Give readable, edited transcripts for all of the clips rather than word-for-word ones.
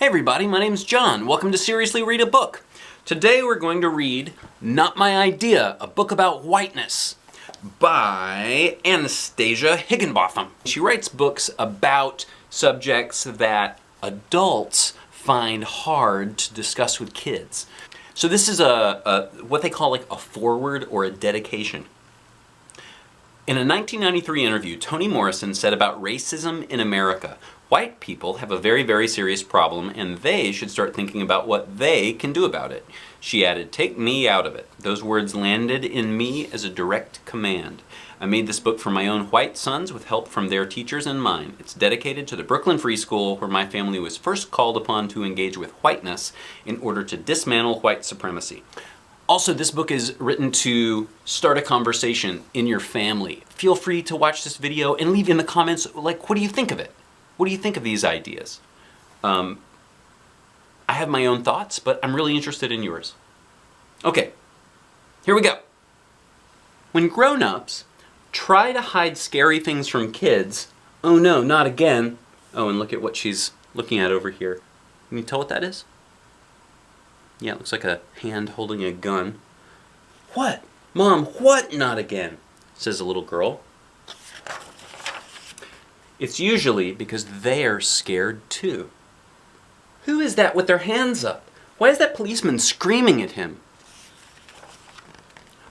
everybody, my name's John. Welcome to Seriously Read a Book. Today we're going to read Not My Idea, a book about whiteness by Anastasia Higginbotham. She writes books about subjects that adults find hard to discuss with kids. So this is what they call like a foreword or a dedication. In a 1993 interview, Toni Morrison said about racism in America, white people have a very, very serious problem and they should start thinking about what they can do about it. She added, "Take me out of it." Those words landed in me as a direct command. I made this book for my own white sons with help from their teachers and mine. It's dedicated to the Brooklyn Free School where my family was first called upon to engage with whiteness in order to dismantle white supremacy. Also, this book is written to start a conversation in your family. Feel free to watch this video and leave in the comments, like, what do you think of it? What do you think of these ideas? I have my own thoughts, but I'm really interested in yours. Okay, here we go. When grown-ups try to hide scary things from kids, oh no, not again. Oh, and look at what she's looking at over here. Can you tell what that is? Yeah, it looks like a hand holding a gun. What? Mom, what? Not again, says a little girl. It's usually because they're scared too. Who is that with their hands up? Why is that policeman screaming at him?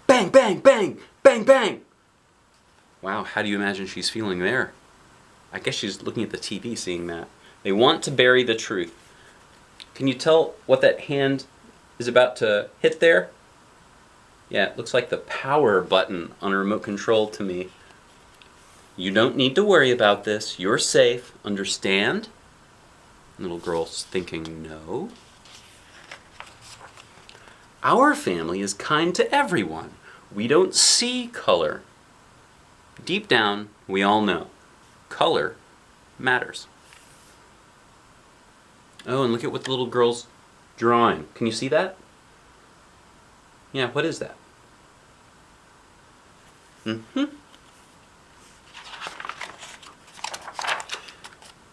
Bang, bang, bang, bang, bang. Wow, how do you imagine she's feeling there? I guess she's looking at the TV seeing that. They want to bury the truth. Can you tell what that hand is about to hit there? Yeah, it looks like the power button on a remote control to me. You don't need to worry about this. You're safe. Understand? Little girl's thinking, no. Our family is kind to everyone. We don't see color. Deep down, we all know. Color matters. Oh, and look at what the little girl's drawing. Can you see that? Yeah, what is that?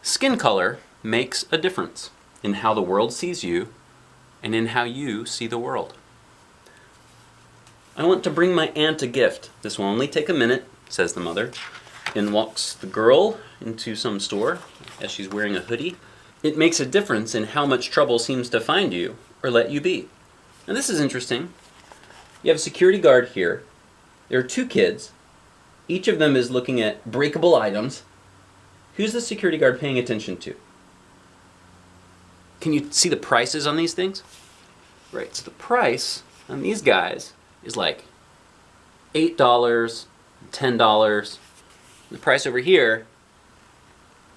Skin color makes a difference in how the world sees you and in how you see the world. I want to bring my aunt a gift. This will only take a minute, says the mother. In walks the girl into some store as she's wearing a hoodie. It makes a difference in how much trouble seems to find you or let you be. Now this is interesting. You have a security guard here. There are two kids. Each of them is looking at breakable items. Who's the security guard paying attention to? Can you see the prices on these things? Right, so the price on these guys is like $8, $10. The price over here,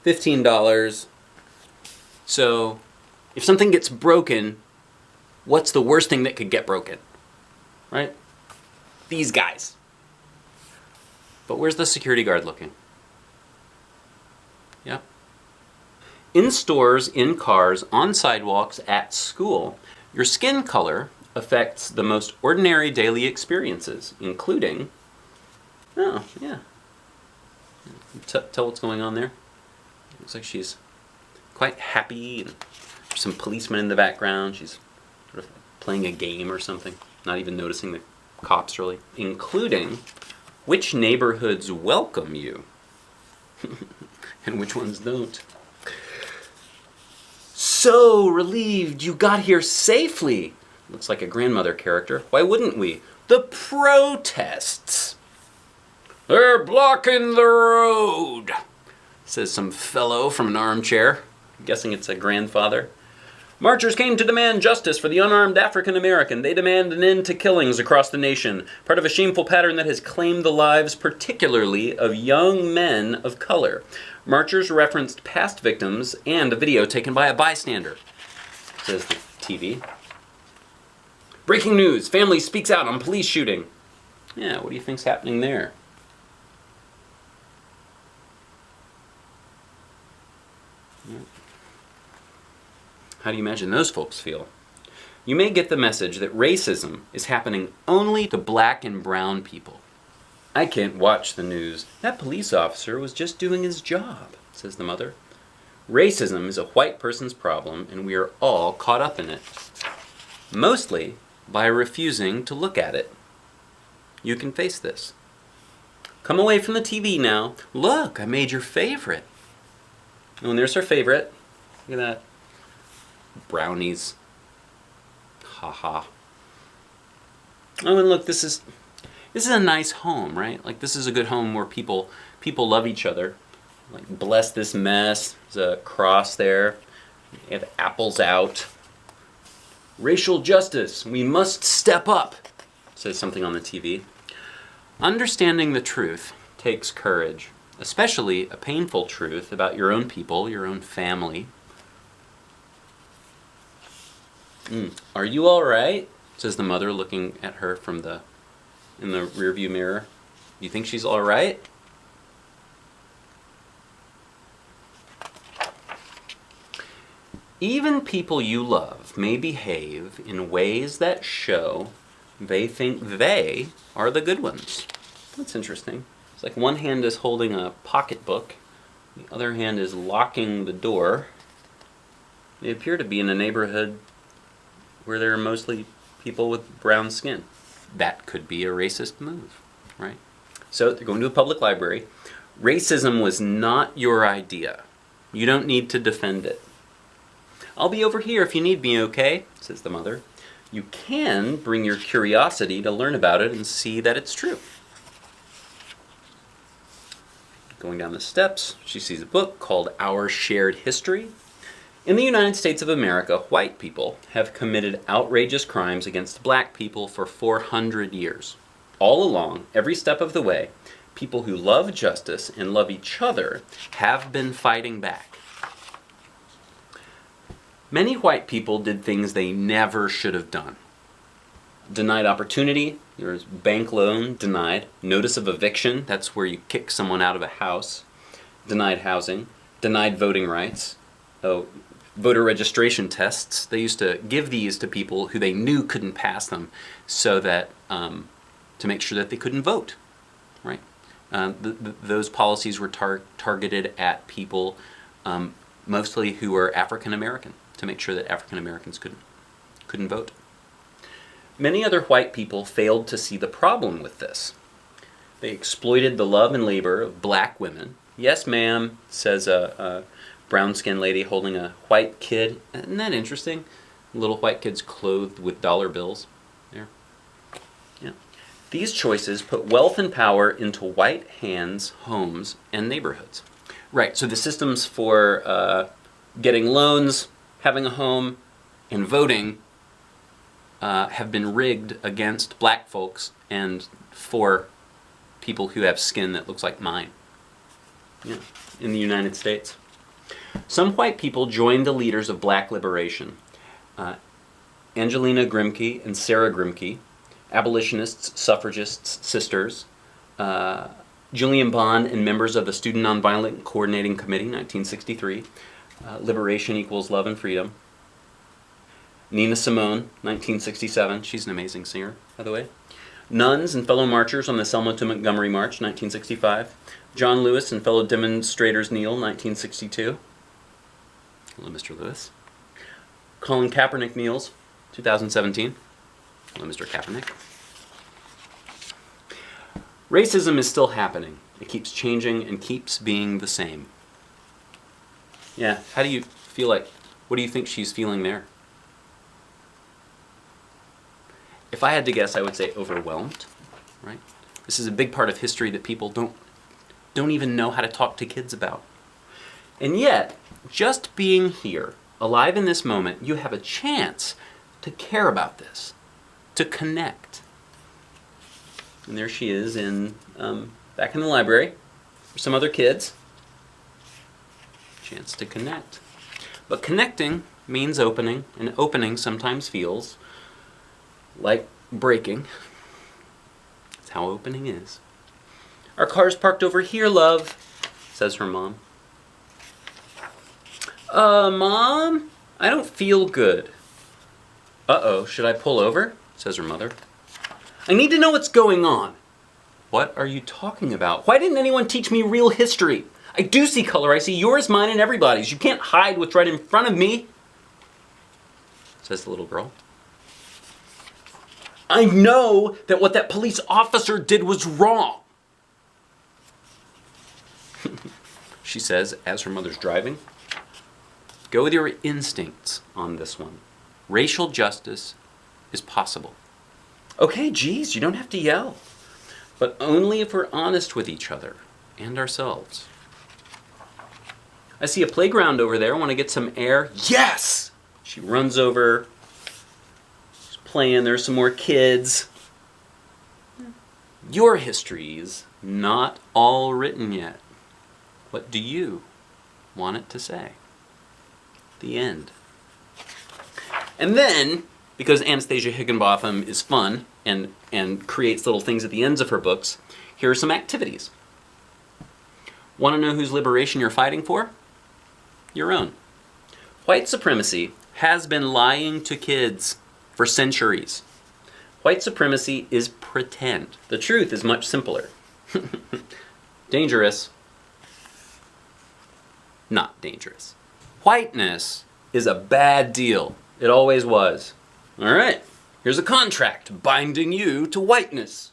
$15. So if something gets broken, what's the worst thing that could get broken? Right? These guys. But where's the security guard looking? Yeah. In stores, in cars, on sidewalks, at school, your skin color affects the most ordinary daily experiences, including, oh, yeah. Tell what's going on there. Looks like she's quite happy, and there's some policemen in the background. She's sort of playing a game or something, not even noticing the cops really. Including which neighborhoods welcome you and which ones don't. So relieved you got here safely. Looks like a grandmother character. Why wouldn't we? The protests. They're blocking the road, says some fellow from an armchair. I'm guessing it's a grandfather. Marchers came to demand justice for the unarmed African American. They demand an end to killings across the nation, part of a shameful pattern that has claimed the lives particularly of young men of color. Marchers referenced past victims and a video taken by a bystander, says the TV. Breaking news, family speaks out on police shooting. Yeah, what do you think's happening there? How do you imagine those folks feel? You may get the message that racism is happening only to black and brown people. I can't watch the news. That police officer was just doing his job, says the mother. Racism is a white person's problem, and we are all caught up in it. Mostly by refusing to look at it. You can face this. Come away from the TV now. Look, I made your favorite. Oh, and there's her favorite. Look at that. Brownies. Ha ha. Oh, and look, this is a nice home, right? Like, this is a good home where people love each other. Like, bless this mess. There's a cross there. You have apples out. Racial justice. We must step up, says something on the TV. Understanding the truth takes courage, especially a painful truth about your own people, your own family. Are you all right? Says the mother, looking at her in the rearview mirror. You think she's all right? Even people you love may behave in ways that show they think they are the good ones. That's interesting. It's like one hand is holding a pocketbook, the other hand is locking the door. They appear to be in a neighborhood where there are mostly people with brown skin. That could be a racist move, right? So they're going to a public library. Racism was not your idea. You don't need to defend it. I'll be over here if you need me, okay? Says the mother. You can bring your curiosity to learn about it and see that it's true. Going down the steps, she sees a book called Our Shared History. In the United States of America, white people have committed outrageous crimes against black people for 400 years. All along, every step of the way, people who love justice and love each other have been fighting back. Many white people did things they never should have done. Denied opportunity, there was bank loan denied. Notice of eviction, that's where you kick someone out of a house. Denied housing. Denied voting rights. Voter registration tests. They used to give these to people who they knew couldn't pass them, so that to make sure that they couldn't vote. Right? Those policies were targeted at people mostly who were African American, to make sure that African Americans couldn't vote. Many other white people failed to see the problem with this. They exploited the love and labor of black women. Yes, ma'am, says a brown-skinned lady holding a white kid. Isn't that interesting? Little white kids clothed with dollar bills. There. Yeah. These choices put wealth and power into white hands, homes, and neighborhoods. Right, so the systems for getting loans, having a home, and voting have been rigged against black folks and for people who have skin that looks like mine. Yeah, in the United States. Some white people joined the leaders of black liberation. Angelina Grimke and Sarah Grimke, abolitionists, suffragists, sisters. Julian Bond and members of the Student Nonviolent Coordinating Committee, 1963. Liberation equals love and freedom. Nina Simone, 1967. She's an amazing singer, by the way. Nuns and fellow marchers on the Selma to Montgomery March, 1965. John Lewis and fellow demonstrators kneel, 1962. Hello, Mr. Lewis. Colin Kaepernick kneels, 2017. Hello, Mr. Kaepernick. Racism is still happening. It keeps changing and keeps being the same. Yeah, how do you feel like, what do you think she's feeling there? If I had to guess, I would say overwhelmed, right? This is a big part of history that people don't even know how to talk to kids about. And yet, just being here, alive in this moment, you have a chance to care about this, to connect. And there she is back in the library for some other kids. Chance to connect. But connecting means opening, and opening sometimes feels like breaking. That's how opening is. Our car's parked over here, love, says her mom. Mom, I don't feel good. Uh-oh, should I pull over? Says her mother. I need to know what's going on. What are you talking about? Why didn't anyone teach me real history? I do see color. I see yours, mine, and everybody's. You can't hide what's right in front of me, says the little girl. I know that what that police officer did was wrong, she says as her mother's driving. Go with your instincts on this one. Racial justice is possible. Okay, geez, you don't have to yell. But only if we're honest with each other and ourselves. I see a playground over there. Want to get some air? Yes! She runs over. She's playing. There's some more kids. Your history's not all written yet. What do you want it to say? The end. And then, because Anastasia Higginbotham is fun and creates little things at the ends of her books, here are some activities. Want to know whose liberation you're fighting for? Your own. White supremacy has been lying to kids for centuries. White supremacy is pretend. The truth is much simpler. Dangerous. Not dangerous. Whiteness is a bad deal. It always was. All right, here's a contract binding you to whiteness.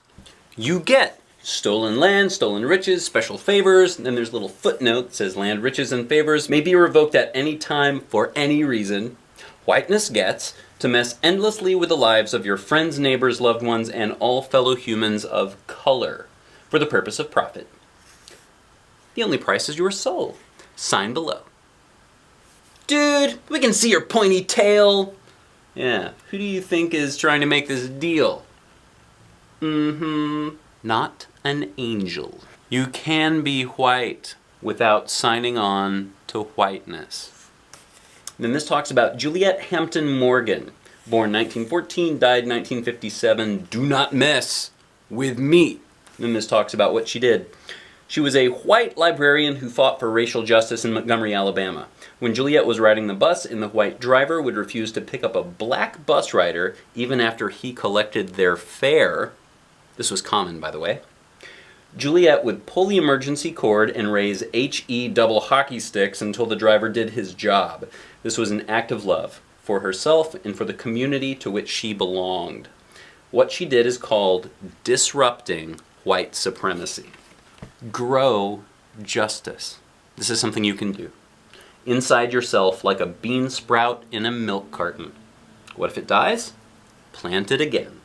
You get stolen land, stolen riches, special favors, and then there's a little footnote that says land, riches, and favors may be revoked at any time for any reason. Whiteness gets to mess endlessly with the lives of your friends, neighbors, loved ones, and all fellow humans of color for the purpose of profit. The only price is your soul. Sign below. Dude, we can see your pointy tail. Yeah, who do you think is trying to make this deal? Not an angel. You can be white without signing on to whiteness. Then this talks about Juliet Hampton Morgan, born 1914, died 1957. Do not mess with me. Then this talks about what she did. She was a white librarian who fought for racial justice in Montgomery, Alabama. When Juliet was riding the bus and the white driver would refuse to pick up a black bus rider even after he collected their fare, this was common, by the way, Juliet would pull the emergency cord and raise HE double hockey sticks until the driver did his job. This was an act of love for herself and for the community to which she belonged. What she did is called disrupting white supremacy. Grow justice. This is something you can do. Inside yourself like a bean sprout in a milk carton. What if it dies? Plant it again.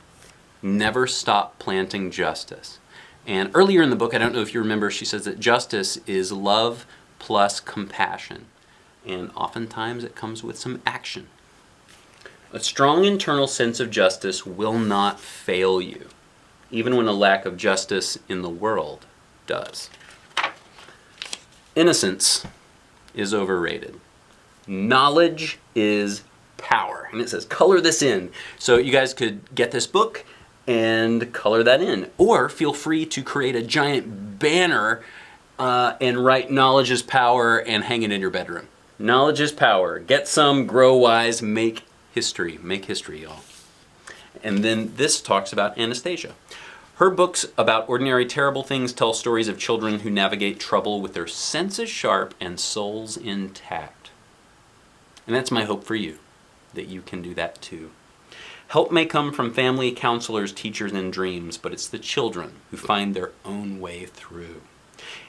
Never stop planting justice. And earlier in the book, I don't know if you remember, she says that justice is love plus compassion. And oftentimes it comes with some action. A strong internal sense of justice will not fail you, even when a lack of justice in the world does. Innocence is overrated. Knowledge is power. And it says, color this in. So you guys could get this book and color that in. Or feel free to create a giant banner and write knowledge is power and hang it in your bedroom. Knowledge is power. Get some, grow wise, make history. Make history, y'all. And then this talks about Anastasia. Her books about ordinary terrible things tell stories of children who navigate trouble with their senses sharp and souls intact. And that's my hope for you, that you can do that too. Help may come from family, counselors, teachers, and dreams, but it's the children who find their own way through.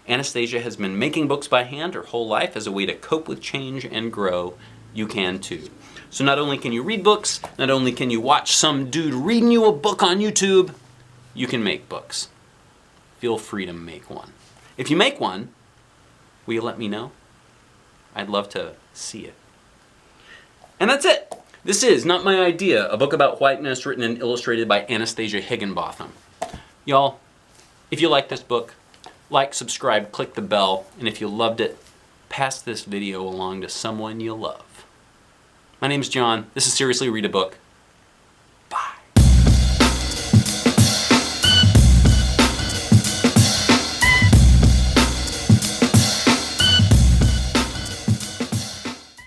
Anastasia has been making books by hand her whole life as a way to cope with change and grow. You can too. So not only can you read books, not only can you watch some dude reading you a book on YouTube, you can make books. Feel free to make one. If you make one, will you let me know? I'd love to see it. And that's it. This is Not My Idea, a book about whiteness written and illustrated by Anastasia Higginbotham. Y'all, if you like this book, like, subscribe, click the bell, and if you loved it, pass this video along to someone you love. My name's John. This is Seriously Read a Book.